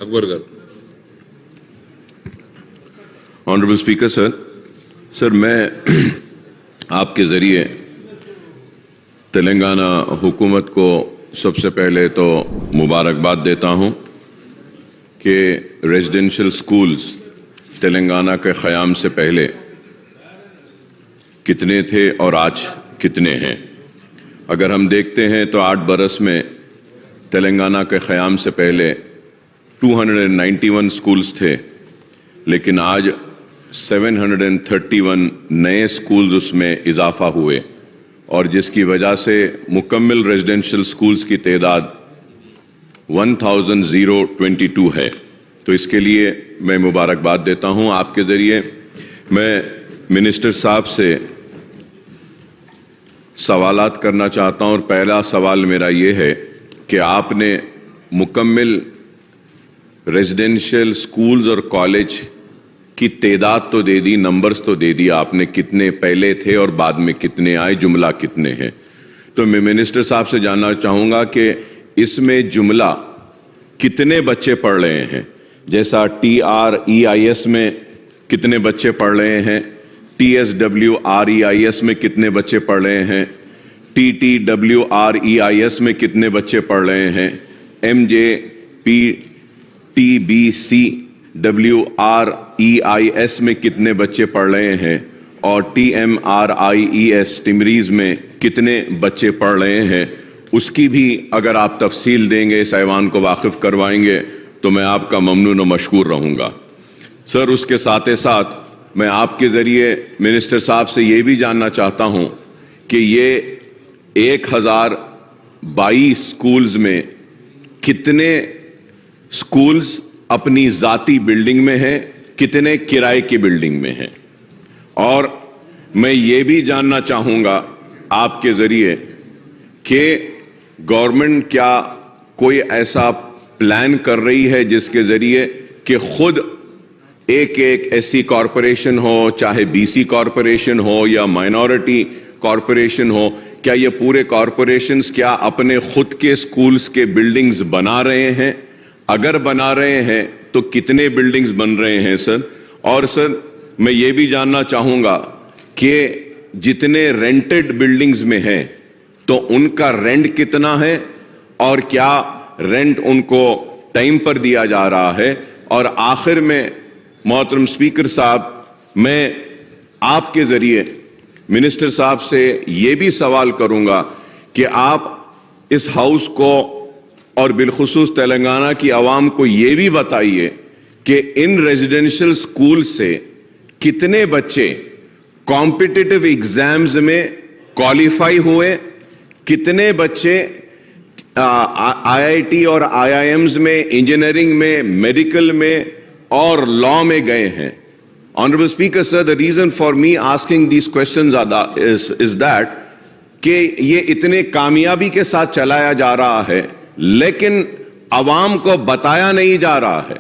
అక్బర్ గారు. Honourable speaker sir मैं आपके ज़रिए तेलंगाना हुकूमत को सबसे पहले तो मुबारकबाद देता हूं कि रेजिडेंशियल स्कूल्स तेलंगाना के क़याम से पहले कितने थे और आज कितने हैं. अगर हम देखते हैं तो 8 बरस में तेलंगाना के क़याम से पहले 291 स्कूल्स थे, लेकिन आज 731 नए स्कूल्स उसमें इजाफा हुए और जिसकी वजह से मुकम्मल रेजिडेंशियल स्कूल्स की तादाद 1022 है. तो इसके लिए मैं मुबारकबाद देता हूं. आपके ज़रिए मैं मिनिस्टर साहब से सवालात करना चाहता हूं और पहला सवाल मेरा ये है कि आपने मुकम्मल रेजिडेंशियल स्कूल्स और कॉलेज की तादाद तो दे दी, नंबर्स तो दे दिया आपने, कितने पहले थे और बाद में कितने आए, जुमला कितने हैं. तो मैं मिनिस्टर साहब से जानना चाहूँगा कि इसमें जुमला कितने बच्चे पढ़ रहे हैं. जैसा TREIS में कितने बच्चे पढ़ रहे हैं, TSWREIS में कितने बच्चे पढ़ रहे हैं, TTWREIS में कितने बच्चे पढ़ रहे हैं, MJPTBCWREIS में कितने बच्चे पढ़ रहे हैं और TMRIES टिमरीज में कितने बच्चे पढ़ रहे हैं, उसकी भी अगर आप तफसील देंगे, इस ऐवान को वाकिफ करवाएंगे तो मैं आपका ममनून और मशकूर रहूँगा. सर उसके साथ ही साथ मैं आपके ज़रिए मिनिस्टर साहब से ये भी जानना चाहता हूँ कि ये 1022 स्कूल्स में कितने स्कूल्स अपनी ज़ाती बिल्डिंग में हैं, कितने किराए की बिल्डिंग में हैं. और मैं ये भी जानना चाहूँगा आपके ज़रिए कि गवर्नमेंट क्या कोई ऐसा प्लान कर रही है जिसके ज़रिए कि खुद एक SC कॉरपोरेशन हो, चाहे BC कॉरपोरेशन हो या माइनॉरिटी कॉरपोरेशन हो, क्या ये पूरे कॉरपोरेशंस क्या अपने खुद के स्कूल्स के बिल्डिंग्स बना रहे हैं? अगर बना रहे हैं तो कितने बिल्डिंग्स बन रहे हैं सर? और सर मैं ये भी जानना चाहूँगा कि जितने रेंटेड बिल्डिंग्स में हैं तो उनका रेंट कितना है और क्या रेंट उनको टाइम पर दिया जा रहा है. और आखिर में मोहतरम स्पीकर साहब, मैं आपके ज़रिए मिनिस्टर साहब से ये भी सवाल करूँगा कि आप इस हाउस को और बिलखुसूस तेलंगाना की आवाम को ये भी बताइए कि इन रेजिडेंशियल स्कूल से कितने बच्चे कॉम्पिटिटिव एग्जाम्स में क्वालिफाई हुए, कितने बच्चे IIT और IIMs में, इंजीनियरिंग में, मेडिकल में और लॉ में गए हैं. Honorable Speaker, sir, the reason for me asking these questions is that कि ये इतने कामयाबी के साथ चलाया जा रहा है लेकिन अवाम को बताया नहीं जा रहा है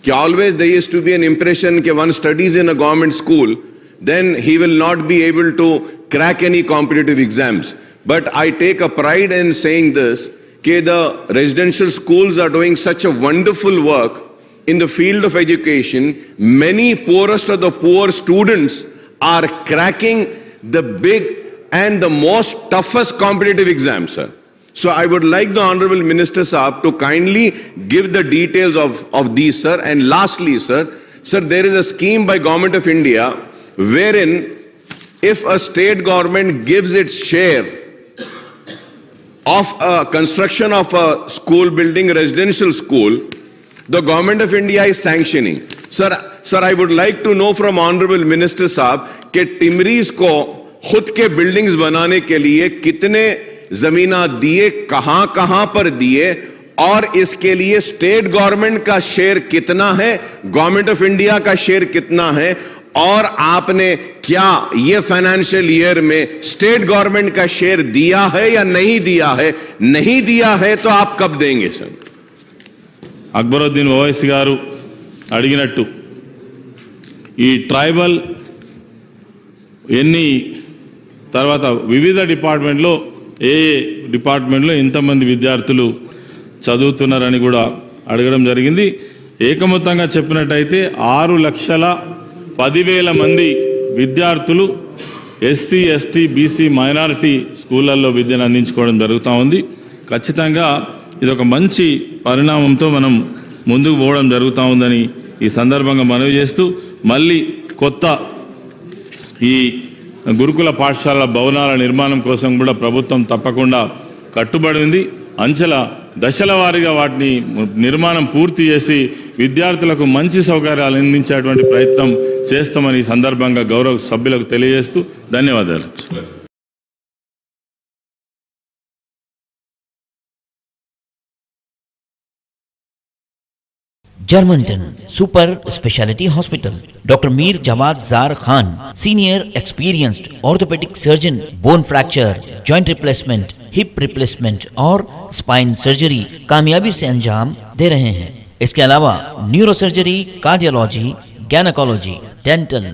कि always there used to be an impression कि one studies in a government school then he will not be able to crack any competitive exams. But I take a pride in saying this कि the residential schools are doing such a wonderful work in the field of education. Many poorest of the poor students are cracking the big and the most toughest competitive exams, sir. So I would like the Honorable Minister Saab to kindly give the details of these, sir. And lastly, sir, there is a scheme by Government of India wherein if a state government gives its share of a construction of a school building, residential school, the Government of India is sanctioning. Sir, I would like to know from Honorable Minister Saab कि टिमरीज को खुद के buildings बनाने के लिए कितने जमीना दिए, कहां पर दिए और इसके लिए स्टेट गवर्नमेंट का शेयर कितना है, गवर्नमेंट ऑफ इंडिया का शेयर कितना है, और आपने क्या ये फाइनेंशियल ईयर में स्टेट गवर्नमेंट का शेयर दिया है या नहीं दिया है? नहीं दिया है तो आप कब देंगे सर? అక్బరుద్దీన్ ఓవైసీ గారు అడిగినట్టు ఈ ట్రైబల్ ఎన్ని తర్వాత వివిధ డిపార్ట్మెంట్లో ఏ డిపార్ట్మెంట్లో ఎంతమంది విద్యార్థులు చదువుతున్నారని కూడా అడగడం జరిగింది. ఏకమొత్తంగా చెప్పినట్టయితే 6,10,000 మంది విద్యార్థులు ఎస్సీ ఎస్టీ బీసీ మైనారిటీ స్కూళ్ళల్లో విద్యను అందించుకోవడం జరుగుతూ ఉంది. ఖచ్చితంగా ఇది ఒక మంచి పరిణామంతో మనం ముందుకు పోవడం జరుగుతూ ఉందని ఈ సందర్భంగా మనవి చేస్తూ, మళ్ళీ కొత్త ఈ గురుకుల పాఠశాల భవనాల నిర్మాణం కోసం కూడా ప్రభుత్వం తప్పకుండా కట్టుబడింది. దశల వారీగా వాటిని నిర్మాణం పూర్తి చేసి విద్యార్థులకు మంచి సౌకర్యాలు అందించేటువంటి ప్రయత్నం చేస్తామని ఈ సందర్భంగా గౌరవ సభ్యులకు తెలియజేస్తూ ధన్యవాదాలు. Germantown Super Speciality Hospital. Dr. Mir Jawad Zar Khan, Senior Experienced Orthopedic Surgeon, Bone Fracture, Joint Replacement, Hip Replacement और Spine Surgery कामयाबी से अंजाम दे रहे हैं. इसके अलावा neuro surgery, cardiology, gynaecology, dental,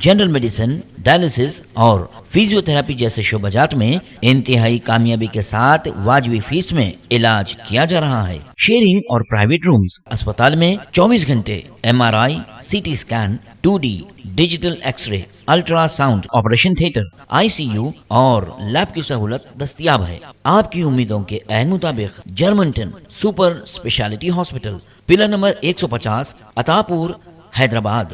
general medicine, dialysis और फिजियोथेरेपी जैसे शोबाजात में इंतहाई कामयाबी के साथ वाजबी फीस में इलाज किया जा रहा है. शेयरिंग और प्राइवेट रूम्स. अस्पताल में 24 घंटे MRI, CT scan, 2D digital x-ray, ultrasound, operation theatre, ICU और लैब की सहूलत दस्तयाब है. आपकी उम्मीदों के ऐन मुताबिक Germanten super speciality hospital, pillar number 150, Attapur, Hyderabad.